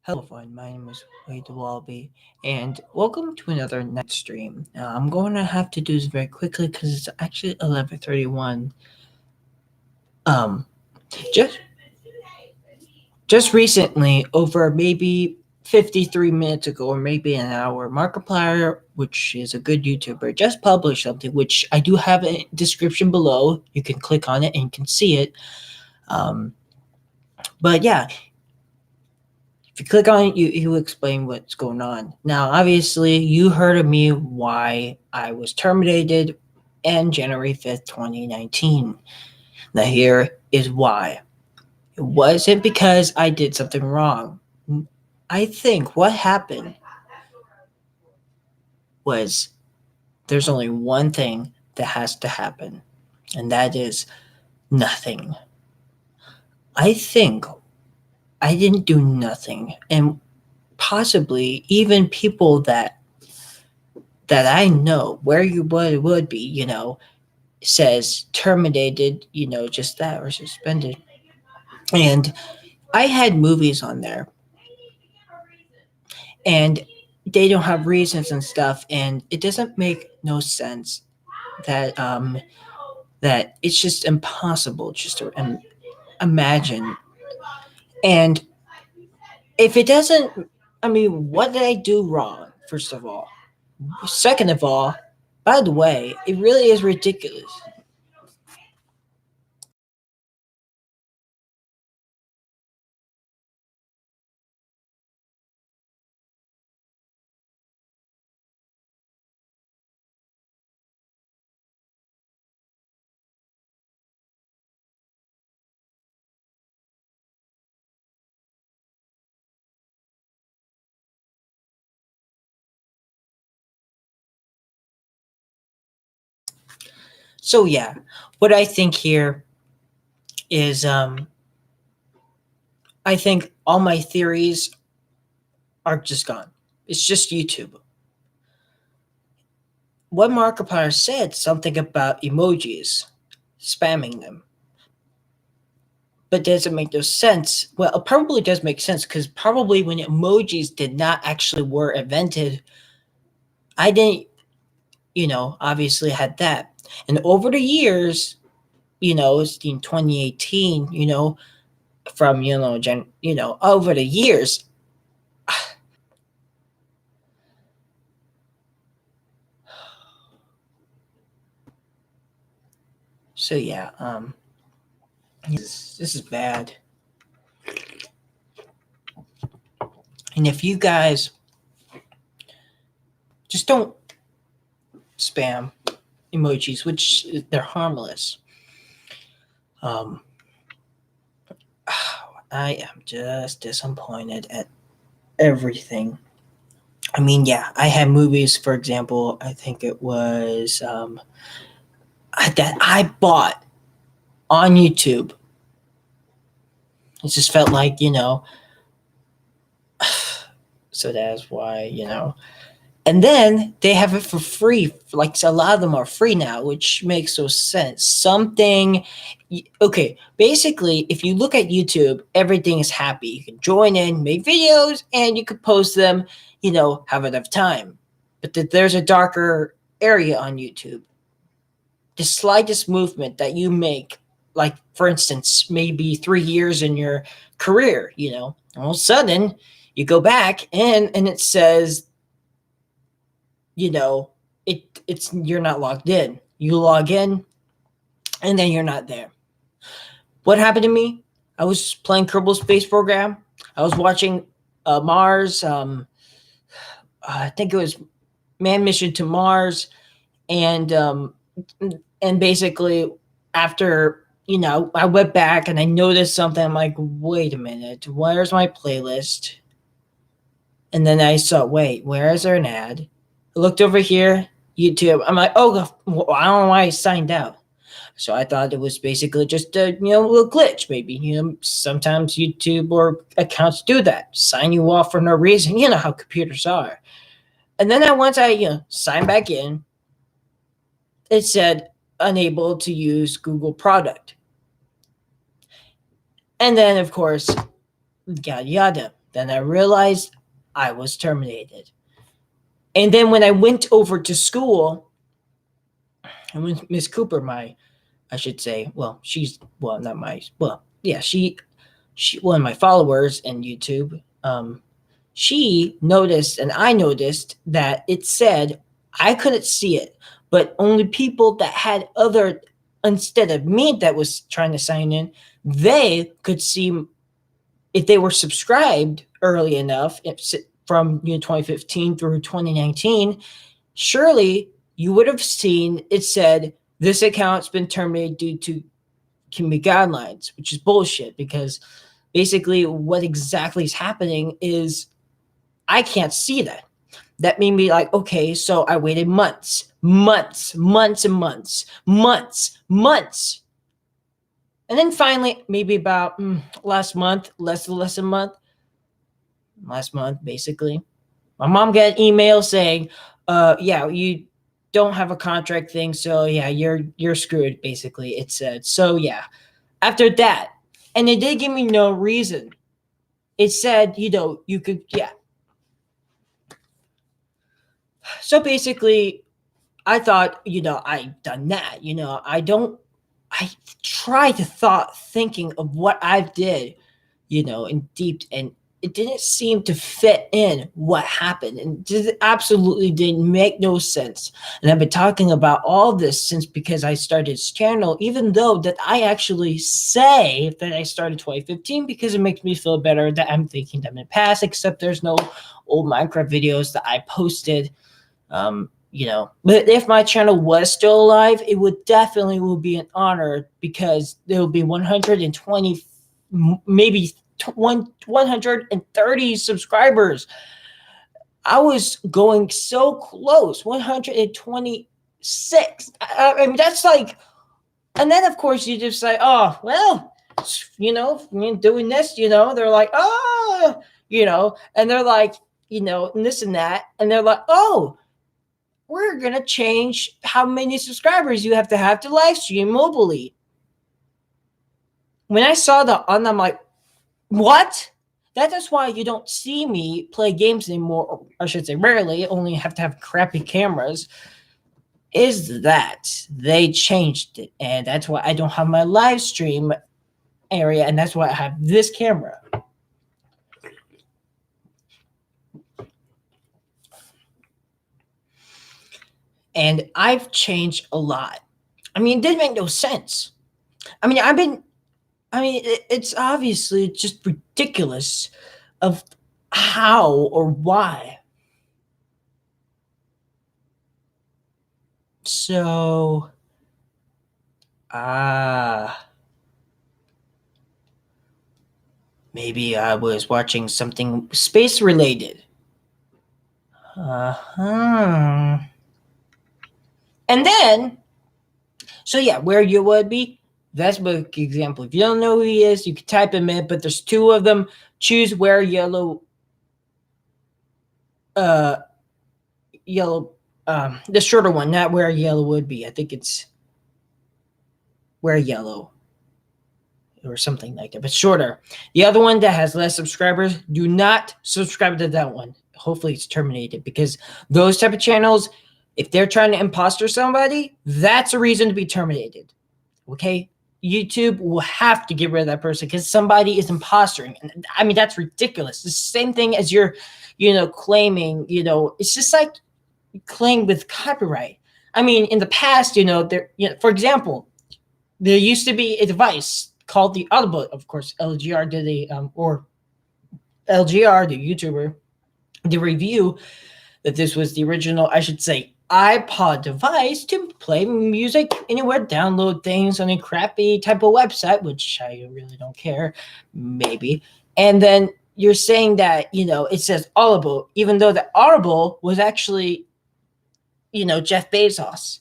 Hello everyone, my name is Wade Wallaby, and welcome to another night stream. I'm going to have to do this very quickly because it's actually 11:31. Um, just just recently, over maybe 53 minutes ago, or maybe an hour, Markiplier, which is a good YouTuber, just published something which I do have a description below. You can click on it and you can see it. Um, but yeah, if you click on it, you will explain what's going on. Now, obviously, you heard of me why I was terminated in January 5th, 2019. Now, here is why. It wasn't because I did something wrong. I think what happened was there's only one thing that has to happen, and that is nothing. I think I didn't do nothing, and possibly even people that I know where you would be, says terminated, just that or suspended. And I had movies on there and they don't have reasons and stuff, and it doesn't make no sense that it's just impossible just to imagine. And if it doesn't, I mean, what did I do wrong, first of all? Second of all, by the way, it really is ridiculous. So yeah, what I think here is I think all my theories are just gone. It's just YouTube. What Markiplier said something about emojis, spamming them, but doesn't make no sense. Well, it probably does make sense because probably when emojis did not actually were invented, I didn't, obviously had that. And over the years, it's in 2018, from over the years. So yeah, this is bad. And if you guys just don't spam emojis, which they're harmless. Um, I am just disappointed at everything. I mean, yeah, I had movies, for example, I think it was that I bought on YouTube. It just felt like, so that's why, And then they have it for free. Like a lot of them are free now, which makes no sense. Okay, basically, if you look at YouTube, everything is happy. You can join in, make videos, and you can post them, have enough time. But there's a darker area on YouTube. The slightest movement that you make, like for instance, maybe 3 years in your career, all of a sudden you go back and it says you know, it's you're not logged in. You log in and then you're not there. What happened to me? I was playing Kerbal Space Program. I was watching Mars. I think it was Man Mission to Mars, and basically after I went back and I noticed something. I'm like, wait a minute, where's my playlist? And then I saw, wait, where is there an ad? I looked over here, YouTube. I'm like, oh, I don't know why I signed out. So I thought it was basically just a little glitch. Maybe sometimes YouTube or accounts do that, sign you off for no reason. You know how computers are. And then once I signed back in, it said unable to use Google product. And then of course, yada yada. Then I realized I was terminated. And then when I went over to school, and when Miss Cooper, I should say, well, she's, well, not my, well, yeah, she one of my followers in YouTube, she noticed, and I noticed that it said I couldn't see it, but only people that had other, instead of me that was trying to sign in, they could see if they were subscribed early enough, from 2015 through 2019. Surely you would have seen it said this account's been terminated due to community guidelines, which is bullshit, because basically what exactly is happening is I can't see that. That made me like, okay, so I waited months. And then finally, maybe about last month, less than a month, last month, basically, my mom got an email saying, yeah, you don't have a contract thing, so yeah, you're screwed, basically, it said. So yeah, after that, and it did give me no reason. It said, you could, yeah. So basically, I thought, I done that. I try to thinking of what I did, in deep, and it didn't seem to fit in what happened, and it absolutely didn't make no sense. And I've been talking about all this since, because I started this channel, even though that I actually say that I started 2015 because it makes me feel better that I'm thinking them in the past, except there's no old Minecraft videos that I posted. But if my channel was still alive, it would definitely be an honor, because there will be 120, maybe 130 subscribers. I was going so close, 126. I mean, that's like, and then of course you just say, oh, well, doing this, they're like, oh, and they're like, and this and that. And they're like, oh, we're going to change how many subscribers you have to live stream mobilely. When I saw that, and I'm like, what? That is why you don't see me play games anymore, or I should say rarely, only have to have crappy cameras, is that they changed it. And that's why I don't have my live stream area, and that's why I have this camera. And I've changed a lot. I mean, it didn't make no sense. I mean, it's obviously just ridiculous of how or why. So, maybe I was watching something space related. And then, so yeah, where you would be, that's my example. If you don't know who he is, you can type him in, but there's two of them. Choose where yellow, the shorter one, not where yellow would be. I think it's where yellow or something like that, but shorter. The other one that has less subscribers, do not subscribe to that one. Hopefully it's terminated, because those type of channels, if they're trying to imposter somebody, that's a reason to be terminated. Okay? YouTube will have to get rid of that person because somebody is impostering. And I mean, that's ridiculous. It's the same thing as you're, claiming, it's just like claim with copyright. I mean, in the past, for example, there used to be a device called the Audible. Of course, LGR did or LGR, the YouTuber, the review that this was the original, I should say, iPod device to play music anywhere, download things on a crappy type of website, which I really don't care, maybe. And then you're saying that, it says Audible, even though the Audible was actually, Jeff Bezos.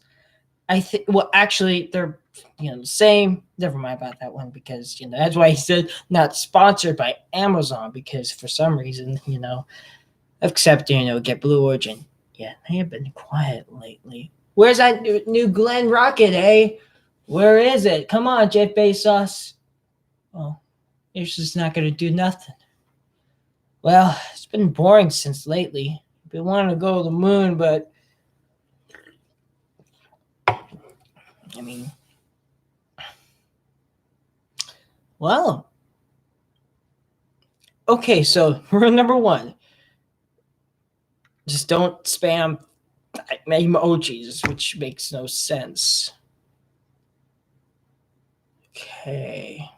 I think, well, actually, they're, the same. Never mind about that one, because, that's why he said not sponsored by Amazon, because for some reason, except, get Blue Origin. Yeah, they have been quiet lately. Where's that new Glen rocket, eh? Where is it? Come on, Jeff Bezos. Well, you're just not going to do nothing. Well, it's been boring since lately. I've been wanting to go to the moon, but I mean, well, okay, so rule number one, just don't spam emojis, which makes no sense. Okay.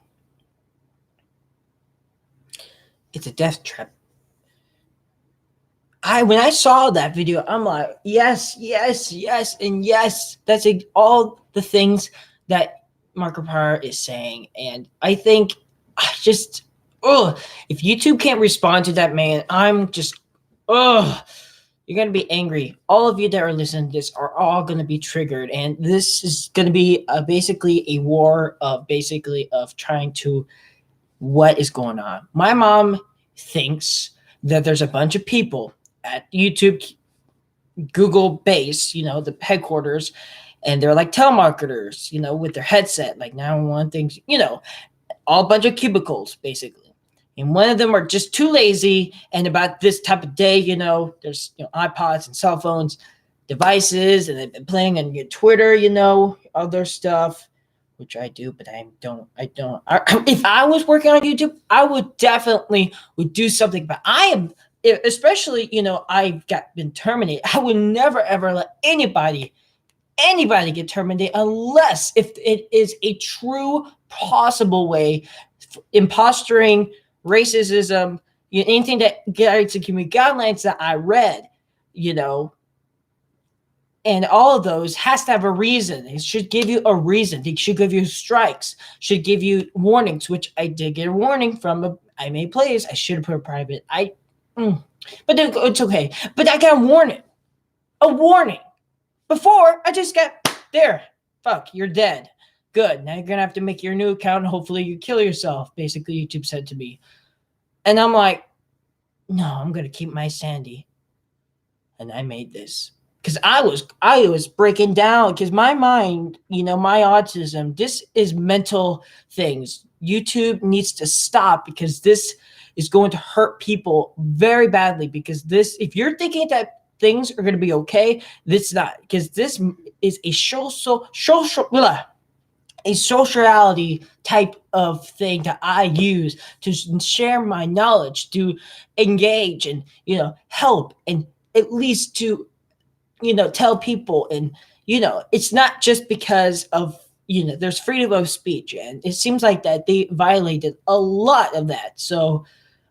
It's a death trap. When I saw that video, I'm like, yes, yes, yes, and yes. That's all the things that Markiplier is saying, and I think I just, if YouTube can't respond to that man, I'm just, you're gonna be angry. All of you that are listening to this are all gonna be triggered, and this is gonna be basically a war of trying to what is going on. My mom thinks that there's a bunch of people at YouTube, Google base, the headquarters, and they're like telemarketers, with their headset, like 911 things, all a bunch of cubicles, basically. And one of them are just too lazy. And about this type of day, there's iPods and cell phones, devices, and they've been playing on your Twitter, other stuff, which I do, but I don't. If I was working on YouTube, I would definitely do something. But I am, especially, I've been terminated. I would never ever let anybody get terminated unless if it is a true possible way, imposturing, racism, anything that gets the community guidelines that I read, and all of those has to have a reason. It should give you a reason. They should give you strikes, should give you warnings, which I did get a warning from I made plays. I should have put a private. But it's okay. But I got a warning. Before I just got there. Fuck, you're dead. Good. Now you're gonna have to make your new account and hopefully you kill yourself. Basically, YouTube said to me. And I'm like, no, I'm gonna keep my sanity. And I made this. Because I was breaking down because my mind, my autism, this is mental things. YouTube needs to stop because this is going to hurt people very badly. Because if you're thinking that things are going to be okay, this not, because this is a sociality type of thing that I use to share my knowledge, to engage and help, and at least to tell people. And it's not just because of there's freedom of speech, and it seems like that they violated a lot of that. So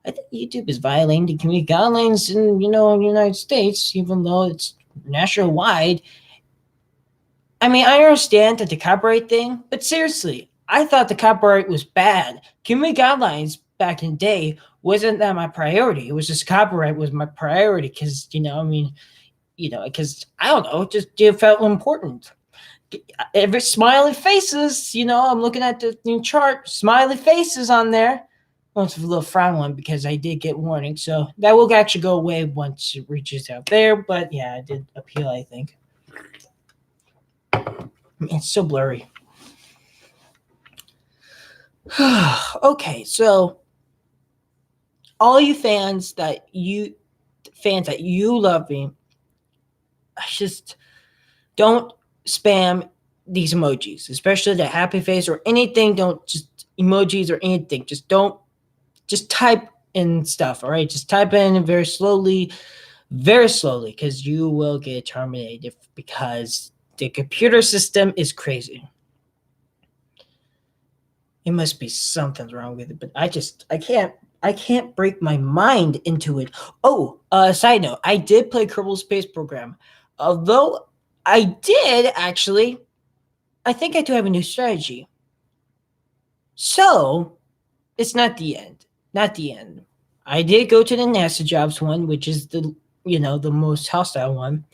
I think YouTube is violating the community guidelines in the United States, even though it's nationwide. I mean, I understand that the copyright thing, but seriously, I thought the copyright was bad. Community guidelines back in the day wasn't that my priority. It was just copyright was my priority because because I don't know, it felt important. Every smiley faces, I'm looking at the new chart, smiley faces on there. Well, it's a little frown one because I did get warning, so that will actually go away once it reaches out there. But yeah, I did appeal, I think. It's so blurry. Okay, so all you fans that you love me, just don't spam these emojis, especially the happy face or anything. Don't just emojis or anything. Just type in stuff. All right, just type in very slowly, because you will get terminated because the computer system is crazy. It must be something's wrong with it, but I can't break my mind into it. Oh, side note, I did play Kerbal Space Program. Although I did actually, I think I do have a new strategy. So it's not the end. Not the end. I did go to the NASA jobs one, which is the most hostile one.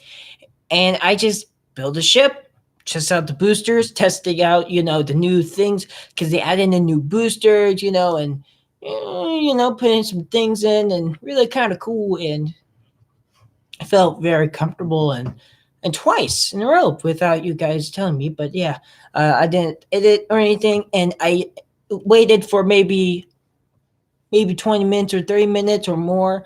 And I just build a ship, test out the boosters, testing out, the new things, because they add in a new booster, and putting some things in, and really kind of cool. And I felt very comfortable and twice in a row without you guys telling me. But yeah, I didn't edit or anything, and I waited for maybe maybe 20 minutes or 30 minutes or more.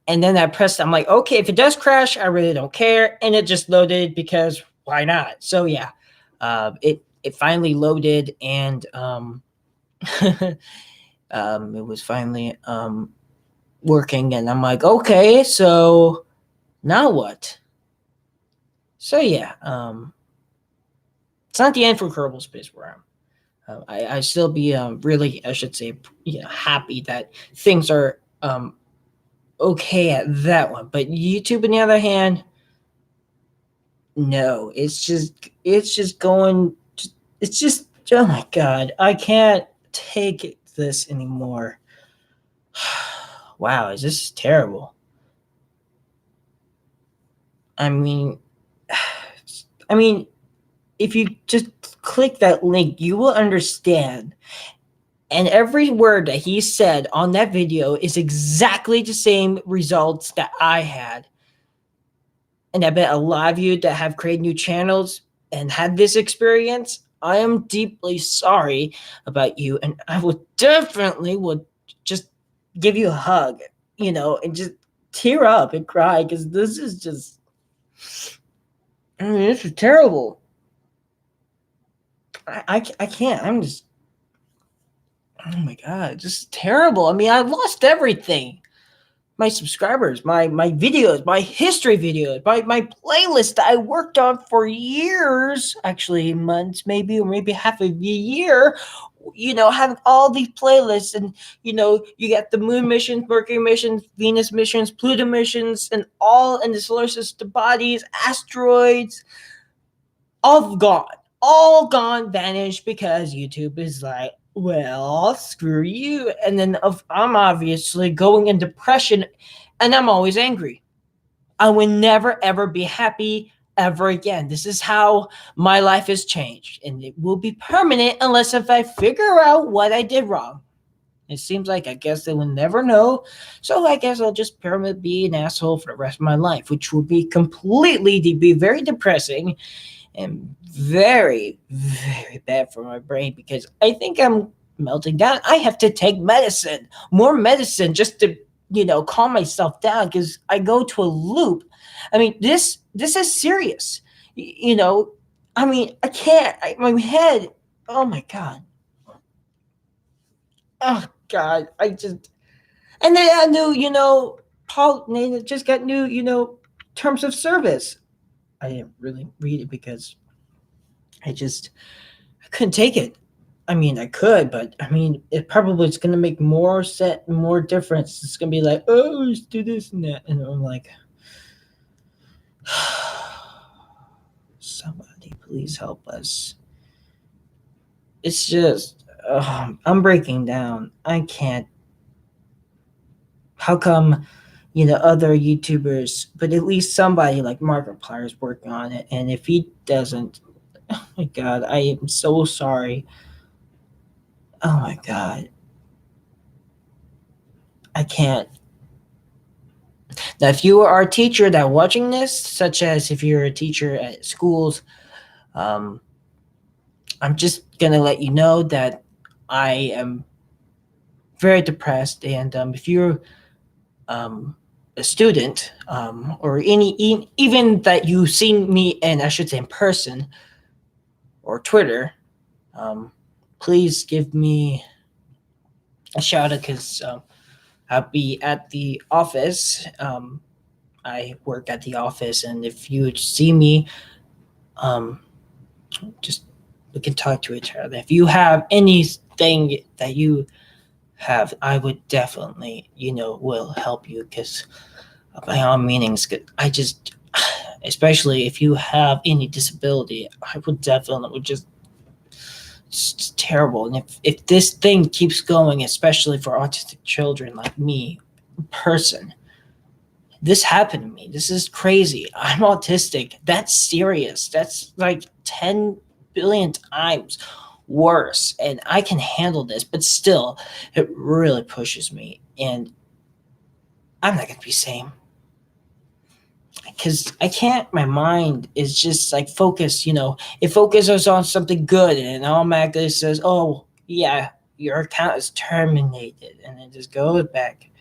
And then I pressed, I'm like, okay, if it does crash, I really don't care. And it just loaded because why not? So yeah, it finally loaded, and it was finally working. And I'm like, okay, so now what? So yeah, it's not the end for Kerbal Space Program. I still be really, I should say, happy that things are okay at that one. But YouTube, on the other hand, no, it's just going. It's just, oh my god, I can't take this anymore. Wow, is this terrible? I mean, I mean, if you just click that link, you will understand. And every word that he said on that video is exactly the same results that I had. And I bet a lot of you that have created new channels and had this experience, I am deeply sorry about you. And I would definitely would just give you a hug, and just tear up and cry, because this is just, I mean, this is terrible. I can't. I'm just, oh my God, just terrible. I mean, I lost everything. My subscribers, my videos, my history videos, my playlist that I worked on for years, actually months, maybe, or maybe half a year. Having all these playlists, and you get the moon missions, Mercury missions, Venus missions, Pluto missions, and all in the solar system bodies, asteroids, all gone, vanished, because YouTube is like, well, screw you. And then I'm obviously going in depression, and I'm always angry. I will never, ever be happy ever again. This is how my life has changed, and it will be permanent unless if I figure out what I did wrong. It seems like, I guess, they will never know. So I guess I'll just permanently be an asshole for the rest of my life, which will be be very depressing and very, very bad for my brain, because I think I'm melting down. I have to take more medicine, just to, calm myself down, because I go to a loop. I mean, this is serious. I mean, I can't. My head. Oh my God. Oh God. And then I knew, Paul Nathan just got new, terms of service. I didn't really read it because I couldn't take it. I mean, I could, but I mean, it probably is going to make more difference. It's going to be like, oh, let's do this and that, and I'm like, somebody please help us. It's just, I'm breaking down. I can't. How come, other YouTubers, but at least somebody like Markiplier is working on it, and if he doesn't, oh my God, I am so sorry. Oh my God. I can't. Now, if you are a teacher that watching this, such as if you're a teacher at schools, um, I'm just gonna let you know that I am very depressed. And if you're a student, or even that you've seen me, and I should say in person or Twitter, um, please give me a shout out, because I'll be at the office. I work at the office, and if you see me, um, just we can talk to each other. If you have anything that you have, I would definitely, will help you, because by all meanings, I just, especially if you have any disability, I would definitely just, it's just terrible. And if this thing keeps going, especially for autistic children like me, person, this happened to me. This is crazy. I'm autistic. That's serious. That's like 10 billion times worse. And I can handle this, but still, it really pushes me. And I'm not going to be sane, because I can't. My mind is just like focused, it focuses on something good, and it automatically says, oh, yeah, your account is terminated, and it just goes back.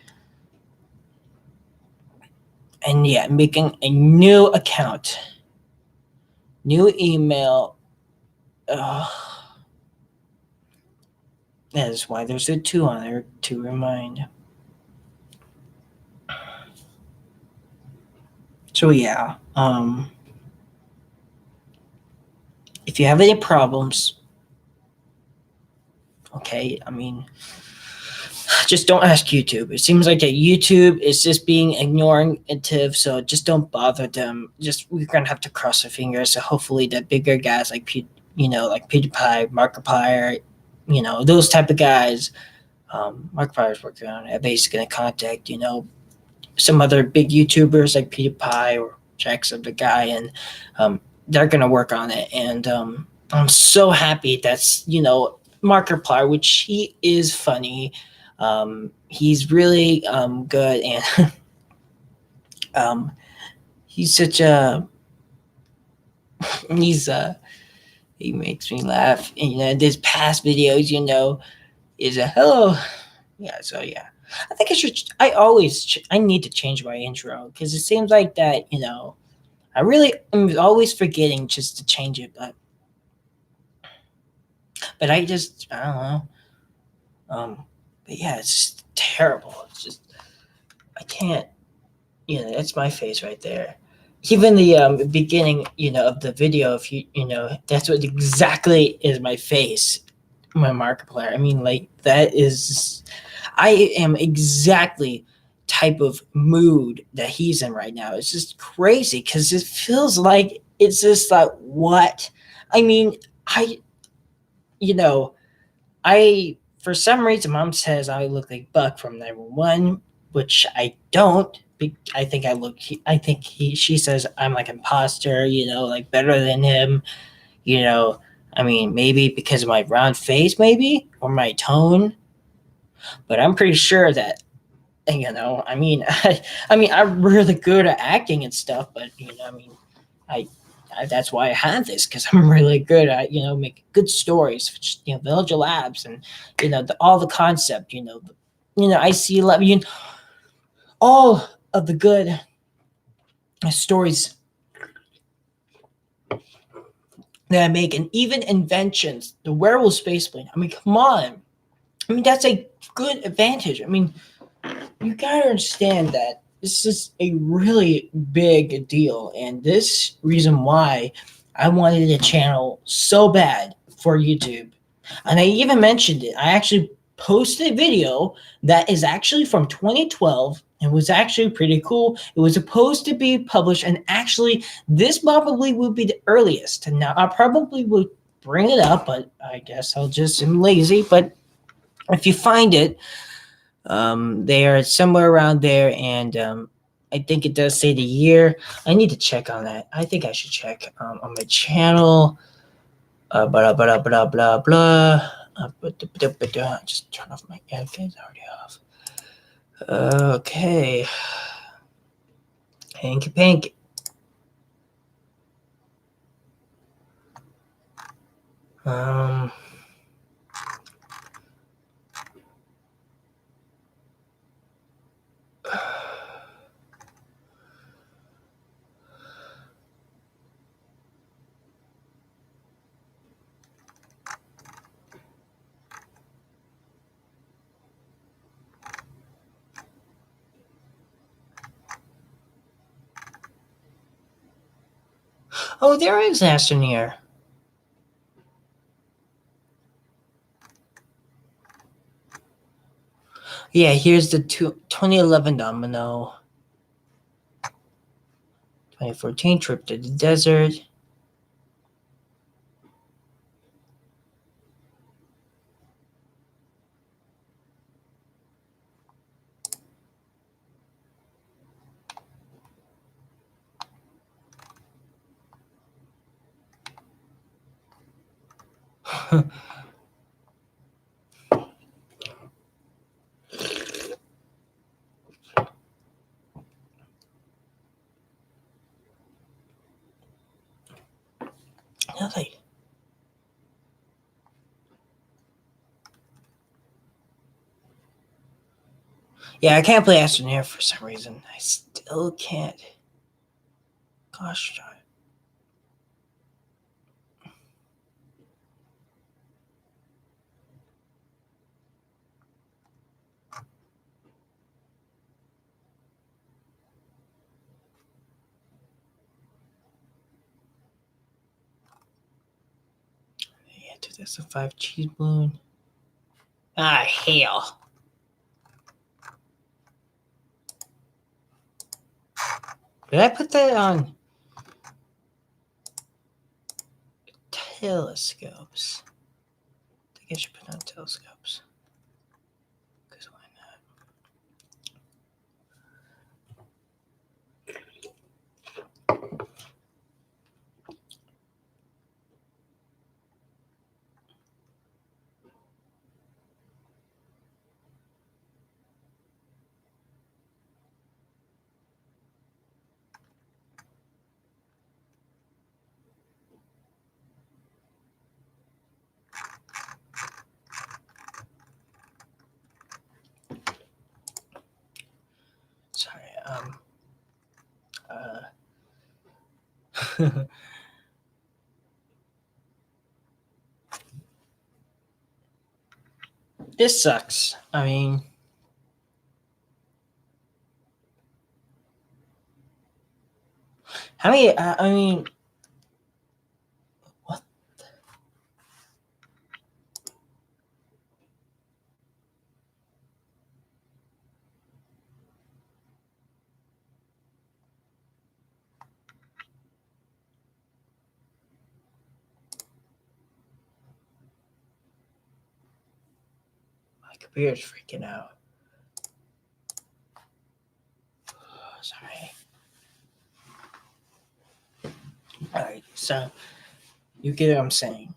And yeah, making a new account, new email. Ugh. That is why there's a 2 on there to remind. So yeah, if you have any problems, okay, I mean, just don't ask YouTube. It seems like that YouTube is just being ignorative, so just don't bother them. Just we're gonna have to cross our fingers. So hopefully, the bigger guys like like PewDiePie, Markiplier, those type of guys. Markiplier's working on it. Basically, gonna contact some other big YouTubers like PewDiePie or Jacksepticeye, and they're gonna work on it. And I'm so happy that's Markiplier, which he is funny. He's really good, and um, he's such a he's he makes me laugh. And, his past videos, is a hello. Yeah, so yeah. I think I should. I need to change my intro because it seems like that. I'm always forgetting just to change it, but I don't know. But yeah, it's just terrible. It's just I can't. That's my face right there. Even the beginning, of the video, if that's what exactly is my face, my Markiplier. I mean, like that is, I am exactly type of mood that he's in right now. It's just crazy because it feels like it's just like what, I mean, you know, I for some reason mom says I look like Buck from 911, which I don't. I think I look. I think she says I'm like imposter. Like better than him. You know. I mean, maybe because of my round face, maybe or my tone. But I'm pretty sure that I mean, I'm really good at acting and stuff. But I mean, I that's why I have this because I'm really good at making good stories. Village of Labs and all the concept. I see all of the good stories that I make, and even inventions. The werewolf space plane. I mean, come on. I mean, that's a good advantage. I mean, you gotta understand that this is a really big deal, and this reason why I wanted a channel so bad for YouTube. And I even mentioned it. I actually posted a video that is actually from 2012. It was actually pretty cool. It was supposed to be published, and actually, this probably would be the earliest. And now I probably would bring it up, but I guess I'll just am lazy. But if you find it, they are somewhere around there, and I think it does say the year. I need to check on that. I think I should check on my channel. Blah blah blah blah blah. Just turn off my headphones. Already off. Okay. Hanky panky. Um. Oh, there is Astroneer. Yeah, here's the 2011 domino. 2014 trip to the desert. Nothing. Yeah, I can't play Astroneer for some reason. I still can't. Gosh darn. Yeah, 2005 Cheese Balloon. Ah, hell. Did I put that on telescopes? I think I should put it on telescopes. Because why not? Sorry. This sucks. I mean, how many? I mean, what? My computer's freaking out. Sorry. All right, so you get what I'm saying.